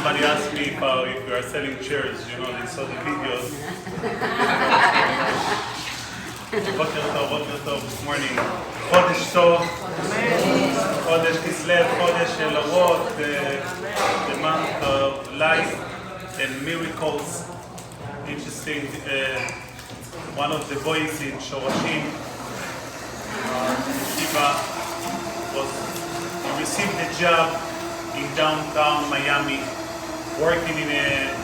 Somebody asked me if we are selling chairs, they saw the videos. בוקר טוב, this morning. חודש טוב, חודש כסלו, חודש של אורות, the month of life and miracles. Interesting, one of the boys in Shorashim, Shiva, he received a job in downtown Miami, working in a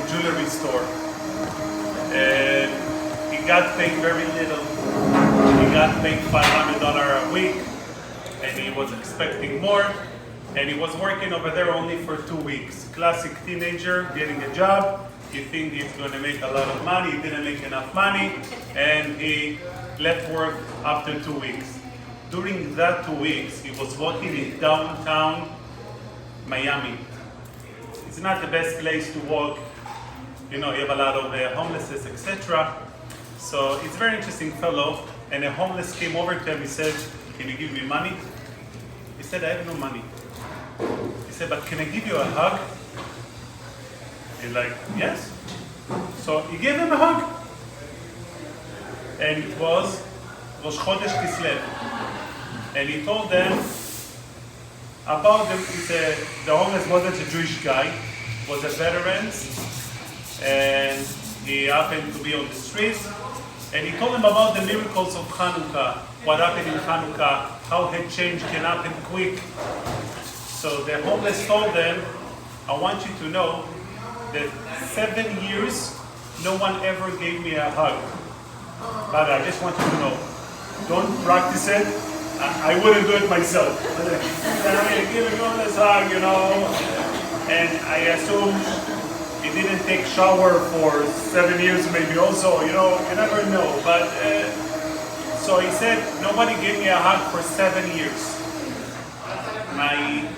jewelry store. And he got paid very little. He got paid $500 a week, and he was expecting more. And he was working over there only for 2 weeks. Classic teenager getting a job. You think he's going to make a lot of money. He didn't make enough money, and he left work after 2 weeks. During that 2 weeks, he was working in downtown Miami. It's not the best place to work. You have a lot of homelessness, etc. So it's a very interesting fellow. And a homeless came over to him. He said, "Can you give me money?" He said, "I have no money." He said, "But can I give you a hug?" He's like, "Yes." So he gave him a hug. And it was Rosh Chodesh Kislev. And he told them about the homeless wasn't a Jewish guy, was a veteran. And he happened to be on the streets, and he told them about the miracles of Hanukkah, what happened in Hanukkah, how a change can happen quick. So the homeless told them, "I want you to know that 7 years, no one ever gave me a hug. But I just want you to know, don't practice it. I wouldn't do it myself. Give a homeless hug, And I assume he didn't take shower for 7 years, maybe also, you never know. But so he said, nobody gave me a hug for 7 years.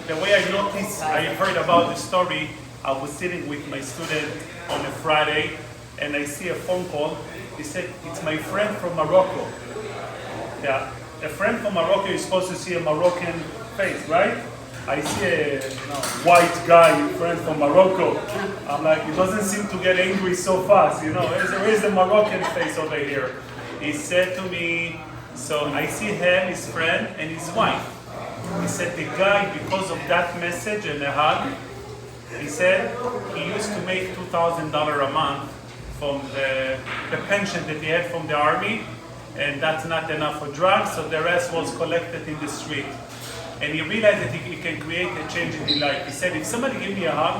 The way I noticed, I heard about the story, I was sitting with my student on a Friday, and I see a phone call. He said, "It's my friend from Morocco." Yeah, a friend from Morocco, you're supposed to see a Moroccan face, right? I see a white guy, friend from Morocco. I'm like, he doesn't seem to get angry so fast, Where's the Moroccan face over here? He said to me, so I see him, his friend, and his wife. He said the guy, because of that message and the hug, he said he used to make $2,000 a month from the pension that he had from the army, and that's not enough for drugs, so the rest was collected in the street. And he realized that he can create a change in his life. He said, if somebody give me a hug,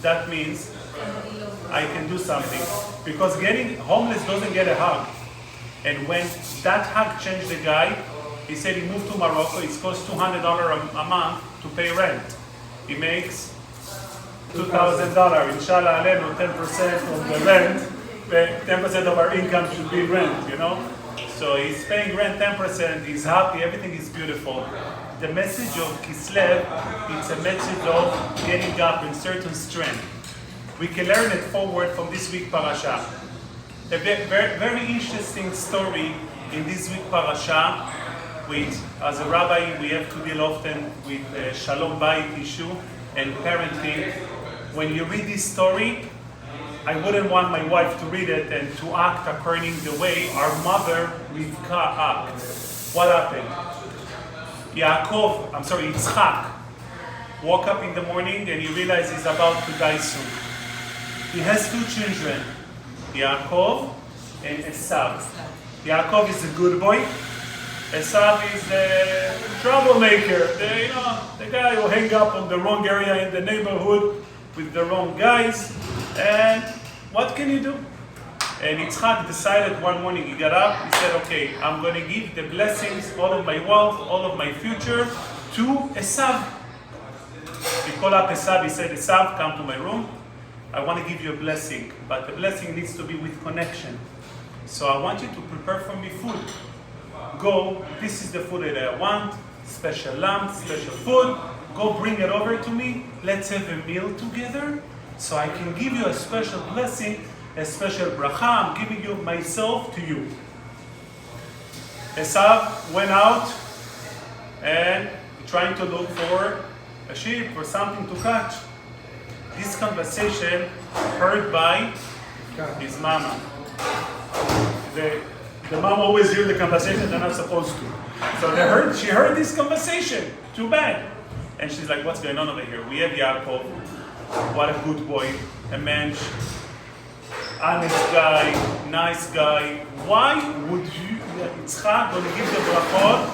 that means I can do something. Because getting homeless doesn't get a hug. And when that hug changed the guy, he said he moved to Morocco. It costs $200 a month to pay rent. He makes $2,000. Inshallah, 10% of the rent, 10% of our income should be rent, So he's paying rent 10%, he's happy, everything is beautiful. The message of Kislev, it's a message of getting up in certain strength. We can learn it forward from this week Parsha. A very interesting story in this week Parsha, which as a rabbi we have to deal often with Shalom Bayit issue and parenting. When you read this story, I wouldn't want my wife to read it and to act according to the way our mother Rivka acted. What happened? Yitzchak woke up in the morning and he realized he's about to die soon. He has 2 children, Yaakov and Esav. Yaakov is a good boy. Esav is the troublemaker, the guy who hang up on the wrong area in the neighborhood with the wrong guys. And what can you do? And Yitzchak decided one morning, he got up, he said, okay, I'm going to give the blessings, all of my wealth, all of my future, to Esav. He called up Esav, he said, Esav, come to my room. I want to give you a blessing, but the blessing needs to be with connection. So I want you to prepare for me food. Go, this is the food that I want, special lamb, special food. Go bring it over to me. Let's have a meal together so I can give you a special blessing, a special bracha. I'm giving you myself to you. Esav went out and trying to look for a sheep or something to catch. This conversation heard by his mama. The mom always hears the conversation they're not supposed to. So she heard this conversation. Too bad. And she's like, what's going on over here? We have Yaakov. What a good boy. A man, honest guy, nice guy. Why would Yitzchak going to give the brachot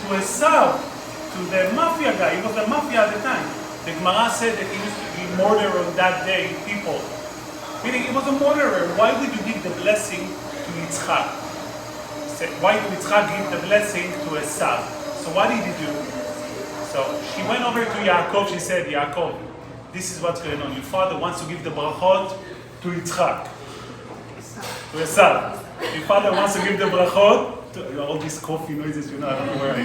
to Esau, to the mafia guy? He was the mafia at the time. The Gemara said that he used to be murderer on that day, people. Meaning he was a murderer. Why would you give the blessing to Yitzchak? Why did Yitzchak give the blessing to Esau? So what did he do? So she went over to Yaakov. She said, Yaakov, this is what's going on. Your father wants to give the brachot to Yitzchak. To Esau. Your father wants to give the brachot to all these coffee noises, I don't know where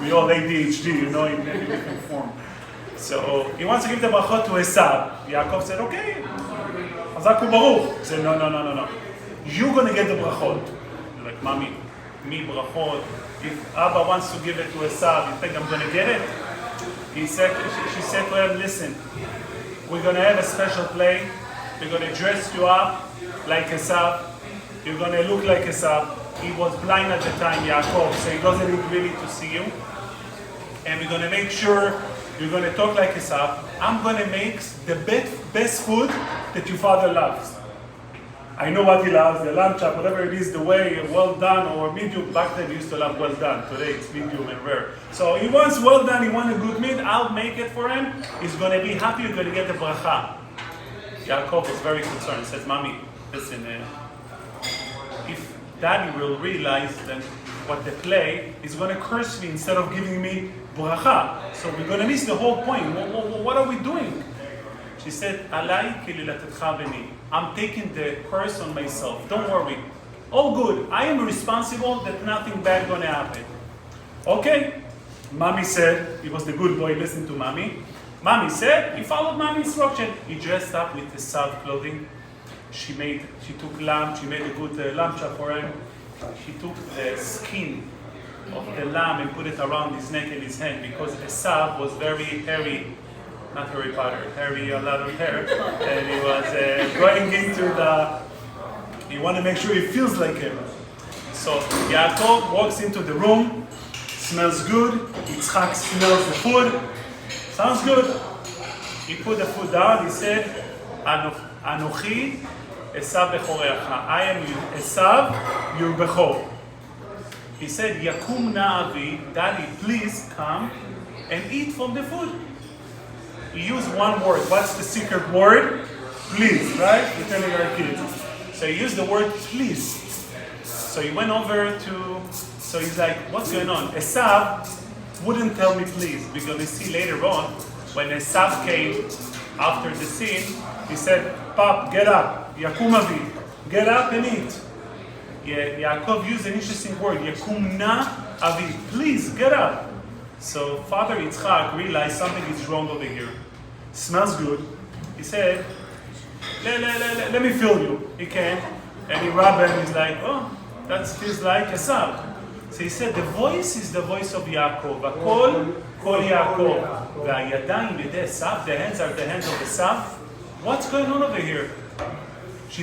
we all ADHD, in any different form. So he wants to give the brachot to Esau. Yaakov said, okay. Hazaku Baruch. He said, no. You're going to get the brachot. They're like, mommy, me brachot. If Abba wants to give it to Esau, you think I'm going to get it? She said to him, listen, we're going to have a special play. We're going to dress you up like Esau. You're going to look like Esau. He was blind at the time, Yaakov, so he doesn't need really to see you. And we're going to make sure you're going to talk like Esau. I'm going to make the best food that your father loves. I know what he loves, the lamb chop, whatever it is, the way, well done or medium. Back then, he used to love well done. Today, it's medium and rare. So he wants well done, he wants a good meat. I'll make it for him. He's going to be happy, you're going to get the bracha. Yaakov was very concerned. He says, Mommy, listen, if Daddy will realize that what they play is going to curse me instead of giving me bracha. So we're going to miss the whole point. What are we doing? She said, Alai kililatetcha beni. I'm taking the curse on myself. Don't worry. All good. I am responsible that nothing bad going to happen. Okay. Mommy said, he was the good boy, listen to Mommy. Mommy said, he followed Mommy's instruction. He dressed up with the soft clothing. She took lamb, she made a good lamb chop for him. She took the skin of the lamb and put it around his neck and his hand because Esau was very hairy. Not Harry Potter, Harry, a lot of hair. And he was going into he wanted to make sure he feels like him. So Yaakov walks into the room, smells good. Yitzchak smells the food. Sounds good. He put the food down, he said, Anochi Esav bechorecha. I am Esav, your bechor. He said, Yakum na'avi, Daddy, please come and eat from the food. He used one word. What's the secret word? Please, right? We're telling our kids. So he used the word please. So he went over so he's like, what's going on? Esav wouldn't tell me please, because we see later on, when Esav came after the scene, he said, Pop, get up. Yakum avi. Get up and eat. Yaakov used an interesting word. Yakum na avi. Please, get up. So Father Yitzchak realized something is wrong over here. Smells good. He said, let me feel you. He came and he rubbed him. He's like, oh, that feels like Esau. So he said, the voice is the voice of Yaakov. Akol kol Yaakov. V'ayadayim yedei Esau. The hands are the hands of Esau. What's going on over here? He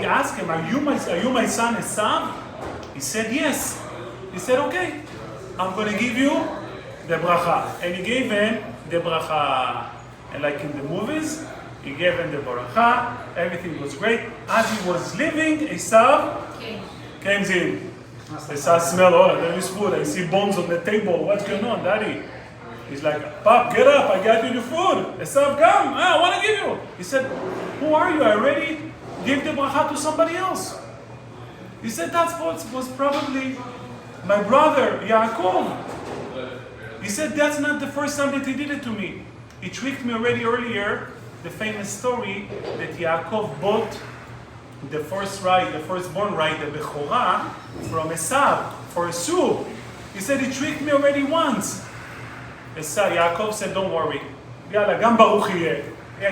asked him, are you my son Esau? He said, yes. He said, okay, I'm going to give you the bracha. And he gave him the bracha. And like in the movies, he gave him the bracha. Everything was great. As he was leaving, Esau came in. Esau smelled, there is food. I see bones on the table. What's going on, Daddy? He's like, Pop, get up. I got you the food. Esau, come. I want to give you. He said, who are you? I already gave the bracha to somebody else. He said, that was probably my brother, Yaakov. He said, that's not the first time that he did it to me. He tricked me already earlier, the famous story that Yaakov bought the firstborn right, the Bechorah, from Esau for a soup. He said, he tricked me already once. Yaakov said, don't worry. Yalla, gam baruch yeh.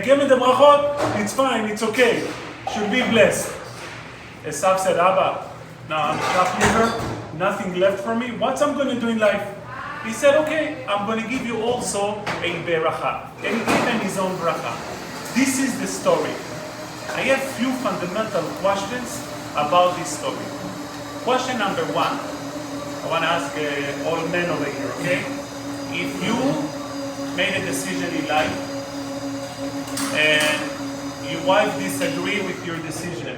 Give me the brachot, it's fine, it's okay. Should be blessed. Esau said, Abba, now I'm a shoplifter, nothing left for me. What I'm going to do in life? He said, okay, I'm going to give you also a beracha. And he gave him his own bracha. This is the story. I have few fundamental questions about this story. Question number one, I want to ask all men over here, okay? If you made a decision in life and your wife disagree with your decision,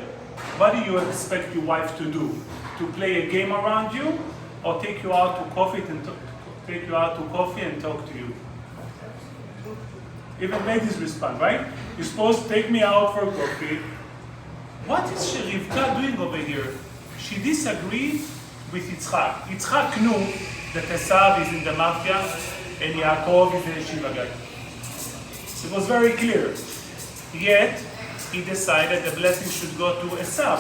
what do you expect your wife to do? To play a game around you, or take you out to coffee and talk to you? Even ladies respond, right? You're supposed to take me out for coffee. What is Rivka doing over here? She disagreed with Yitzchak. Yitzchak knew that Esav is in the mafia and Yaakov is the yeshiva guy. It was very clear. Yet, he decided the blessing should go to Esav.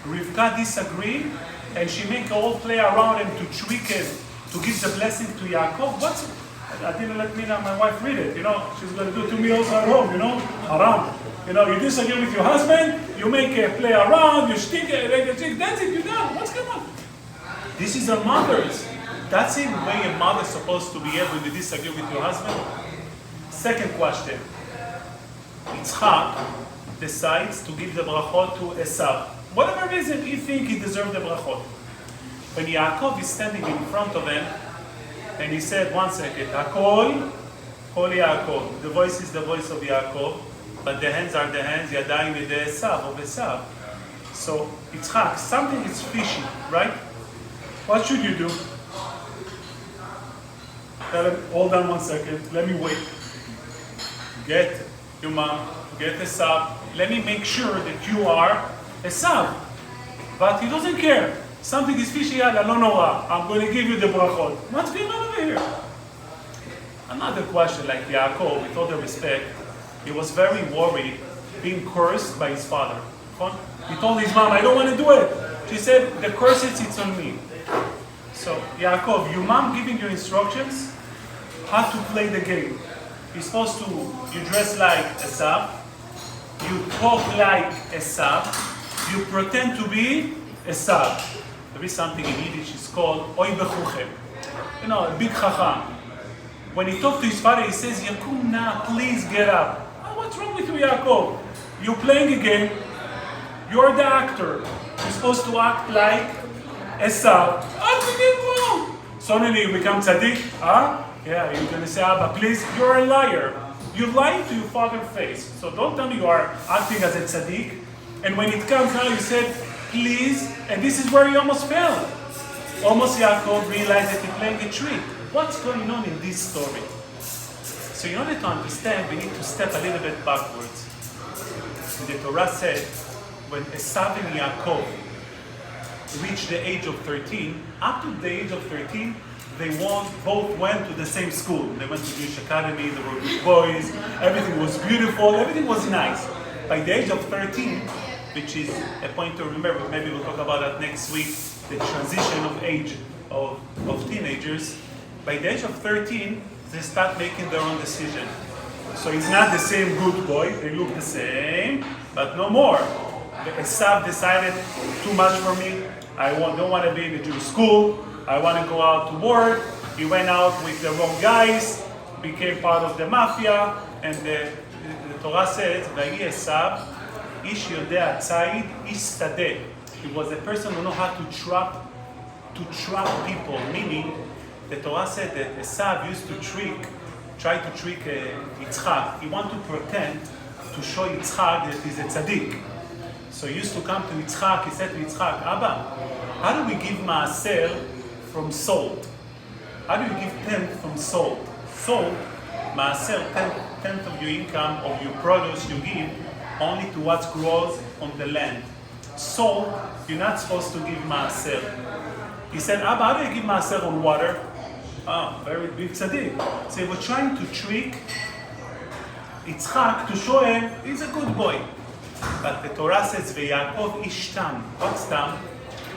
Rivka disagreed, and she made all play around him to trick him, to give the blessing to Yaakov. I didn't let my wife read it. She's going to do 2 meals at home, haram. You disagree with your husband, you make a play around, you stick it, that's it, you're done. What's going on? This is a mother's. That's the way a mother's supposed to be able to disagree with your husband. Second question. Yitzchak decides to give the brachot to Esav. Whatever reason he thinks he deserves the brachot. When Yaakov is standing in front of him, and he said, 1 second, Hakol, Kol Yaakov. The voice is the voice of Yaakov, but the hands are the hands, Yadayim Yedei Esav, of Esav. So, Yitzchak, something is fishy, right? What should you do? Tell him, hold on 1 second, let me wait. Get your mom, get Esav. Let me make sure that you are Esav. But he doesn't care. Something is fishy, yalla, lo nora. I'm going to give you the brachot. What's going on over here? Another question, like Yaakov, with all the respect, he was very worried being cursed by his father. He told his mom, I don't want to do it. She said, the curse it's on me. So, Yaakov, your mom giving you instructions how to play the game. You're supposed to, you dress like Esav, you talk like Esav, you pretend to be Esav. There is something in Yiddish, it's called Oy Bechuchem. A big chacham. When he talked to his father, he says, Yakum na, please get up. Oh, what's wrong with you, Yaakov? You're playing a game, you're the actor. You're supposed to act like Esav. What did you wrong? Suddenly you become tzaddik, huh? Yeah, you're going to say, Abba, please, you're a liar. You lied to your father's face. So don't tell me you are acting as a tzaddik. And when it comes now, you said, please, and this is where he almost fell. Almost Yaakov realized that he's playing a trick. What's going on in this story? So in order to understand, we need to step a little bit backwards. The Torah said, when Esav and Yaakov reached the age of 13, up to the age of 13, they both went to the same school. They went to Jewish academy, they were good boys, everything was beautiful, everything was nice. By the age of 13, which is a point to remember, maybe we'll talk about that next week, the transition of age of teenagers. By the age of 13, they start making their own decision. So it's not the same good boy, they look the same, but no more. Esav decided, too much for me, I don't want to be in the Jewish school, I want to go out to work. He went out with the wrong guys, became part of the mafia, and the Torah says, Vayi Esav, Ish Yodea Tzayid, Ish Sadeh. He was a person who knew how to trap people, meaning the Torah said that Esav used to try to trick Yitzchak. He wanted to pretend to show Yitzchak that he's a tzaddik. So he used to come to Yitzchak, he said to Yitzchak, Abba, how do we give maaser from salt? How do you give 10th from salt? Salt, maaser, 10th of your income, of your produce you give only to what grows on the land. Salt, you're not supposed to give maaser. He said, Abba, how do you give maaser on water? Very big tzaddik. So he was trying to trick Yitzchak to show him he's a good boy. But the Torah says, V'Yaakov ish tam. What's tam?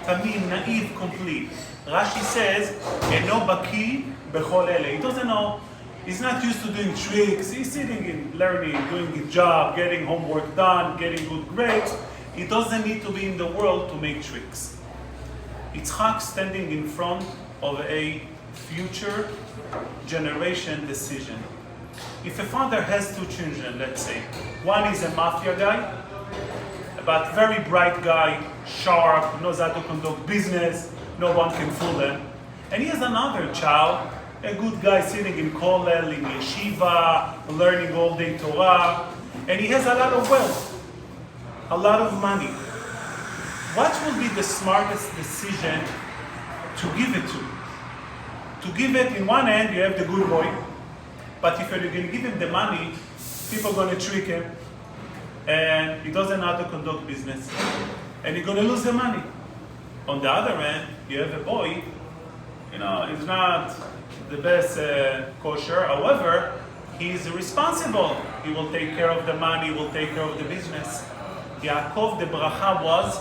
Tamim, naive, complete. Rashi says, Eno baki bechol ele. He doesn't know. He's not used to doing tricks. He's sitting and learning, doing his job, getting homework done, getting good grades. He doesn't need to be in the world to make tricks. Yitzchak standing in front of a future generation decision. If a father has two children, let's say, one is a mafia guy, but very bright guy, sharp, knows how to conduct business, no one can fool him. And he has another child, a good guy sitting in kollel, in yeshiva, learning all day Torah, and he has a lot of wealth, a lot of money. What will be the smartest decision to give it to? To give it, in one hand, you have the good boy, but if you're going to give him the money, people are going to trick him, and he doesn't know how to conduct business, and he's going to lose the money. On the other hand, you have a boy, he's not the best kosher, however, he's responsible. He will take care of the money, he will take care of the business. Yaakov, the bracha was,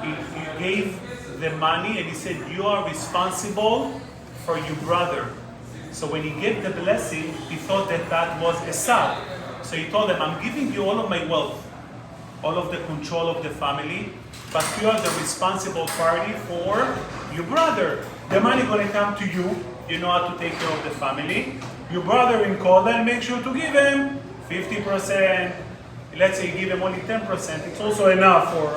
he gave the money and he said, you are responsible for your brother. So when he gave the blessing, he thought that was Esau. So he told him, I'm giving you all of my wealth, all of the control of the family, but you are the responsible party for your brother. The money going to come to you. You know how to take care of the family. Your brother in kollel, make sure to give him 50%. Let's say you give him only 10%. It's also enough for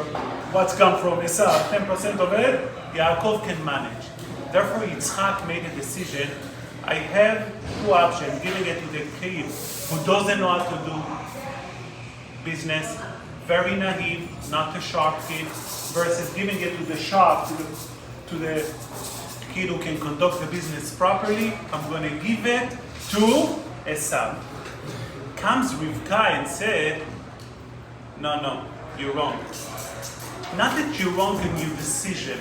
what's come from Esau. 10% of it, Yaakov can manage. Therefore, Yitzchak made a decision. I have two options: giving it to the kid who doesn't know how to do business, very naive, not a sharp kid, versus giving it to the sharp, to the kid who can conduct the business properly. I'm going to give it to Esau. Comes Rivka and said, no, you're wrong. Not that you're wrong in your decision,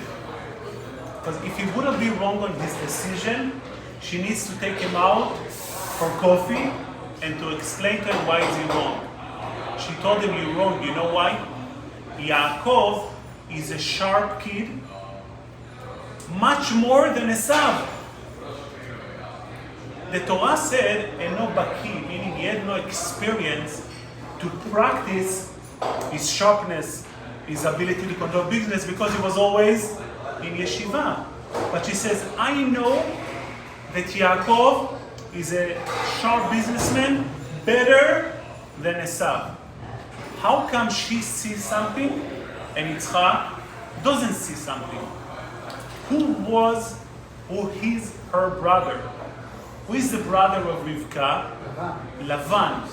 because if he wouldn't be wrong on his decision, she needs to take him out for coffee and to explain to him why is he wrong. She told him, you're wrong. You know why? Yaakov is a sharp kid, much more than Esau. The Torah said, "Eno baki," meaning he had no experience to practice his sharpness, his ability to conduct business, because he was always in yeshiva. But she says, I know that Yaakov is a sharp businessman better than Esau. How come she sees something and Yitzchak doesn't see something? Who is her brother? Who is the brother of Rivka? Lavan.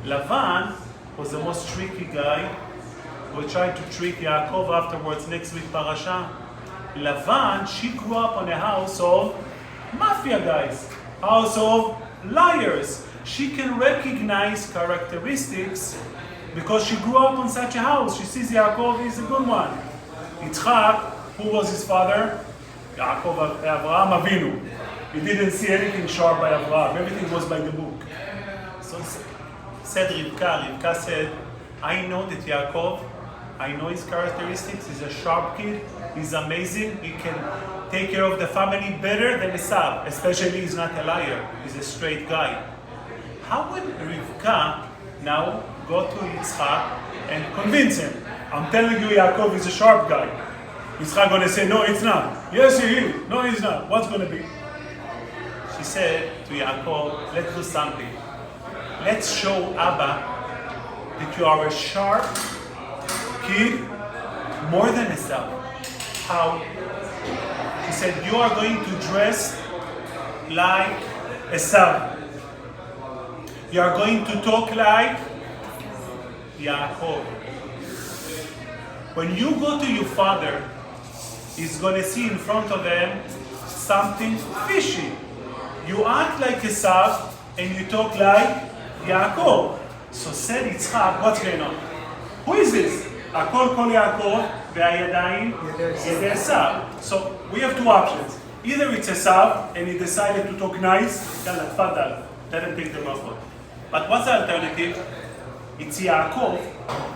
Lavan was the most tricky guy who tried to trick Yaakov afterwards, next week Parsha. Lavan, she grew up on a house of mafia guys, house of liars. She can recognize characteristics because she grew up on such a house. She sees Yaakov is a good one. Yitzchak, who was his father? Yaakov, Avraham Avinu. He didn't see anything sharp by Avraham. Everything was by the book. So said Rivka said, I know that Yaakov, I know his characteristics. He's a sharp kid. He's amazing. He can take care of the family better than Esau. Especially he's not a liar. He's a straight guy. How would Rivka now go to Yitzchak and convince him? I'm telling you, Yaakov is a sharp guy. Yitzchak going to say, no, it's not. Yes, he is. No, he's not. What's going to be? She said to Yaakov, let's do something. Let's show Abba that you are a sharp kid more than Esau. How? She said, you are going to dress like Esau. You are going to talk like Yaakov. When you go to your father, he's going to see in front of him something fishy. You act like Esau and you talk like Yaakov. So said Yitzchak, what's going on? Who is this? Akol kol Yaakov ve'ayadayim yedei Esau. So we have two options. Either it's Esau and he decided to talk nice, yalla, tfadal, let him take the brachot. But what's the alternative? It's Yaakov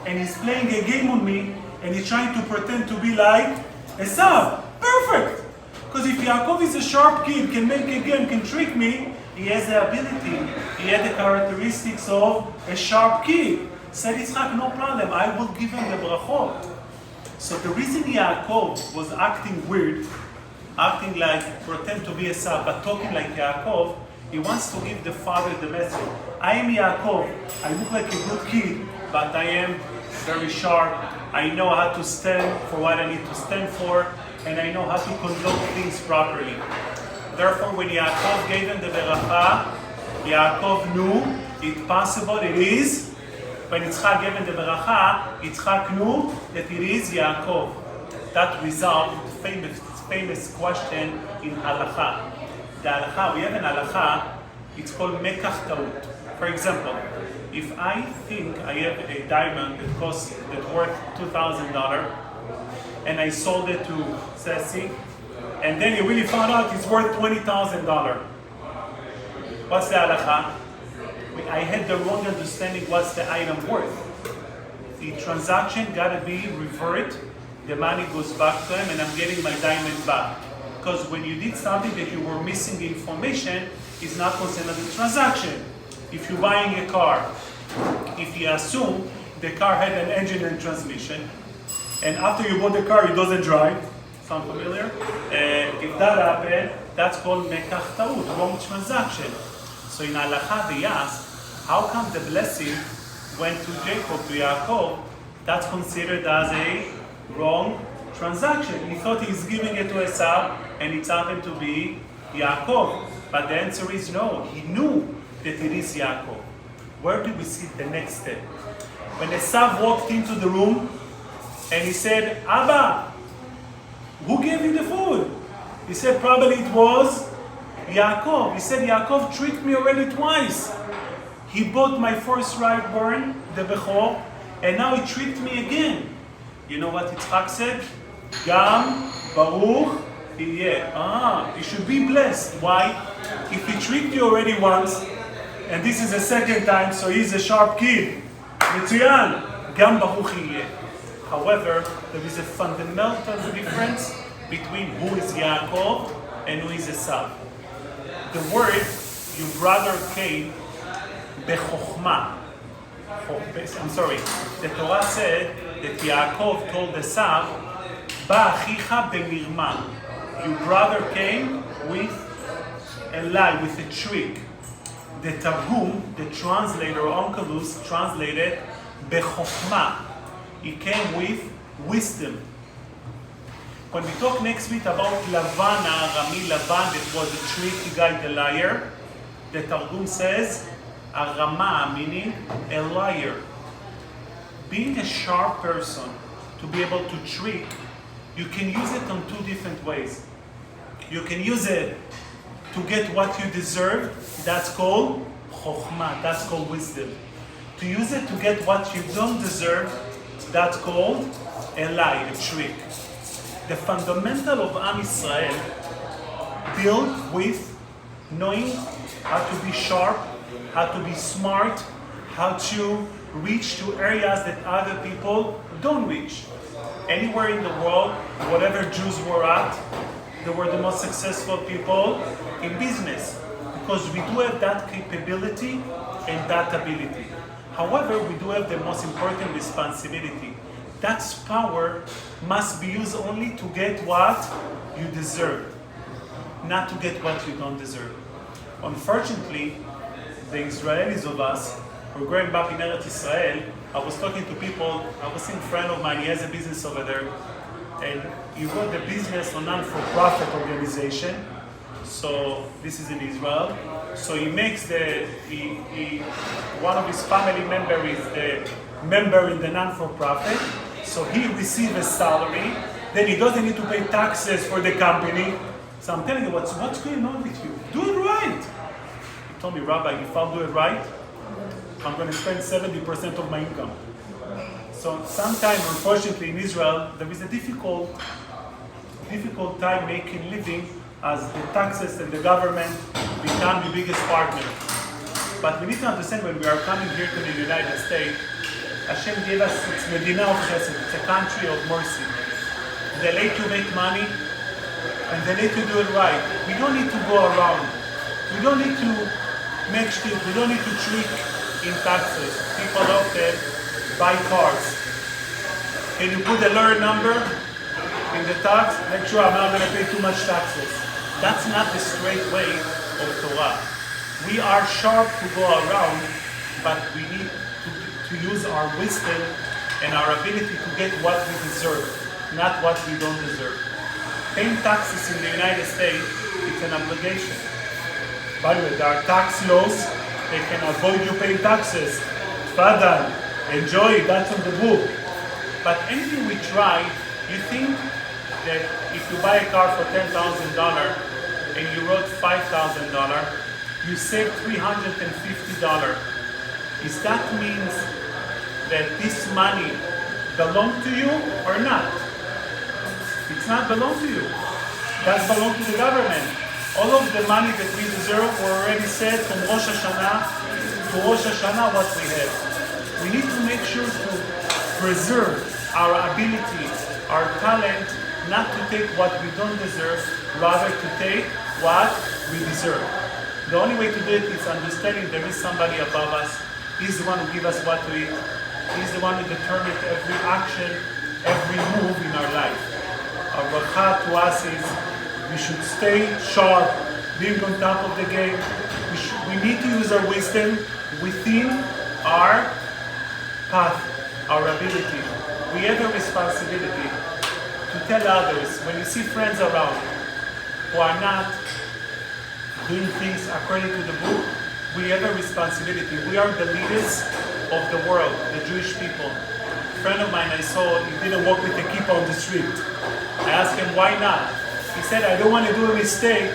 and he's playing a game on me and he's trying to pretend to be like Esau. Perfect! Because if Yaakov is a sharp kid, can make a game, can trick me, he has the ability, he had the characteristics of a sharp kid. Said Yitzchak, no problem, I will give him the brachot. So the reason Yaakov was acting weird acting like, pretend to be Esav, but talking like Yaakov, he wants to give the father the message. I am Yaakov. I look like a good kid, but I am very sharp. I know how to stand for what I need to stand for, and I know how to conduct things properly. Therefore, when Yaakov gave him the beracha, Yaakov knew it's possible, it is. When Yitzchak gave him the beracha, Yitzchak knew that it is Yaakov. That resolved the famous question in halacha. The halacha, we have an halacha, it's called mekach taut. For example, if I think I have a diamond that's worth $2,000, and I sold it to Ceci, and then you really found out it's worth $20,000. What's the halacha? I had the wrong understanding what's the item worth. The transaction gotta be reversed, the money goes back to him, and I'm getting my diamond back. Because when you did something that you were missing information, it's not considered a transaction. If you're buying a car, if you assume the car had an engine and transmission, and after you bought the car, it doesn't drive. Sound familiar? If that happened, that's called mekach taut, wrong transaction. So in halacha, they ask, how come the blessing went to Jacob, to Yaakov? That's considered as a wrong transaction. He thought he's giving it to Esav, and it happened to be Yaakov. But the answer is no. He knew that it is Yaakov. Where do we see the next step? When Esav walked into the room, and he said, Abba, who gave you the food? He said, probably it was Yaakov. He said, Yaakov tricked me already twice. He bought my first right-born, the Brachot, and now he tricked me again. You know what Yitzchak said? Gam, Baruch, he should be blessed. Why? If he tricked you already once, and this is the second time, so he's a sharp kid. Mitzuyan, Gam Baruch yeh. However, there is a fundamental difference between who is Yaakov and who is Esav. The word, your brother came, bechokhmah. I'm sorry. The Torah said that Yaakov told Esav, Ba achicha b'mirma. Your brother came with a lie, with a trick. The Targum, the translator, Onkelos, translated bechokhmah. He came with wisdom. When we talk next week about Lavan, Arami Lavan, that was a tricky guy, the liar, the Targum says, Arama, meaning a liar. Being a sharp person, to be able to trick, you can use it on two different ways. You can use it to get what you deserve, that's called chokhmah, that's called wisdom. To use it to get what you don't deserve, that's called a lie, a trick. The fundamental of Am Yisrael built with knowing how to be sharp, how to be smart, how to reach to areas that other people don't reach. Anywhere in the world, whatever Jews were at, they were the most successful people in business because we do have that capability and that ability. However, we do have the most important responsibility. That power must be used only to get what you deserve, not to get what you don't deserve. Unfortunately, the Israelis of us, we're growing up in Eretz Israel. I was talking to people, I was seeing a friend of mine, he has a business over there, and he wrote the business on non-for-profit organization. So this is in Israel. So he makes one of his family members is the member in the non-for-profit. So he receives a salary. Then he doesn't need to pay taxes for the company. So I'm telling you, what's going on with you? Do it right. He told me, Rabbi, if I'll do it right, I'm going to spend 70% of my income. So sometimes, unfortunately, in Israel, there is a difficult time making living as the taxes and the government become the biggest partner. But we need to understand when we are coming here to the United States, Hashem gave us, it's Medina of Chesed, it's a country of mercy. They let you make money, and they let you do it right. We don't need to go around. We don't need to make shit. We don't need to trick in taxes. People often buy cars. Can you put the lawyer number? in the tax, make sure I'm not going to pay too much taxes. That's not the straight way of Torah. We are sharp to go around, but we need to use our wisdom and our ability to get what we deserve, not what we don't deserve. Paying taxes in the United States, it's an obligation. By the way, there are tax laws that can avoid you paying taxes. Tfadal, enjoy it, that's on the book. But anything we try, you think that if you buy a car for $10,000 and you wrote $5,000, you save $350. Is that means that this money belongs to you or not? It's not belong to you. That belongs to the government. All of the money that we deserve were already said from Rosh Hashanah to Rosh Hashanah what we have. We need to make sure to preserve our ability, our talent, not to take what we don't deserve, rather to take what we deserve. The only way to do it is understanding there is somebody above us. He's the one who gives us what to eat. He's the one who determines every action, every move in our life. Our Brachot to us is we should stay sharp, being on top of the game. We need to use our wisdom within our path, our ability. We have a responsibility to tell others, when you see friends around who are not doing things according to the book, we have a responsibility. We are the leaders of the world, the Jewish people. A friend of mine I saw, he didn't walk with a kippah on the street. I asked him, why not? He said, I don't want to do a mistake,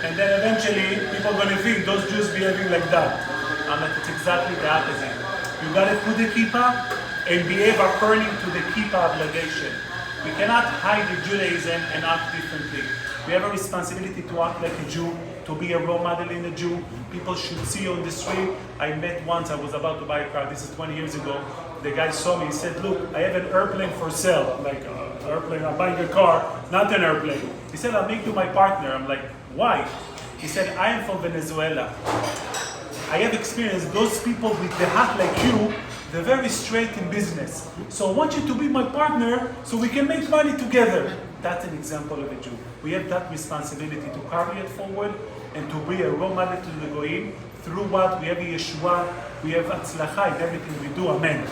and then eventually people are going to think those Jews behaving like that. I'm like, it's exactly the opposite. You got to put the kippah and behave according to the kippah obligation. We cannot hide the Judaism and act differently. We have a responsibility to act like a Jew, to be a role model in a Jew. People should see you on the street. I met once, I was about to buy a car, this is 20 years ago. The guy saw me, he said, look, I have an airplane for sale. I'm like, airplane, I'm buying a car, not an airplane. He said, I'll make you my partner. I'm like, why? He said, I am from Venezuela. I have experienced those people with the hat like you, they're very straight in business. So I want you to be my partner so we can make money together. That's an example of a Jew. We have that responsibility to carry it forward and to be a role model to the Goyim. Through what? We have Yeshua, we have Atzlacha in everything we do. Amen.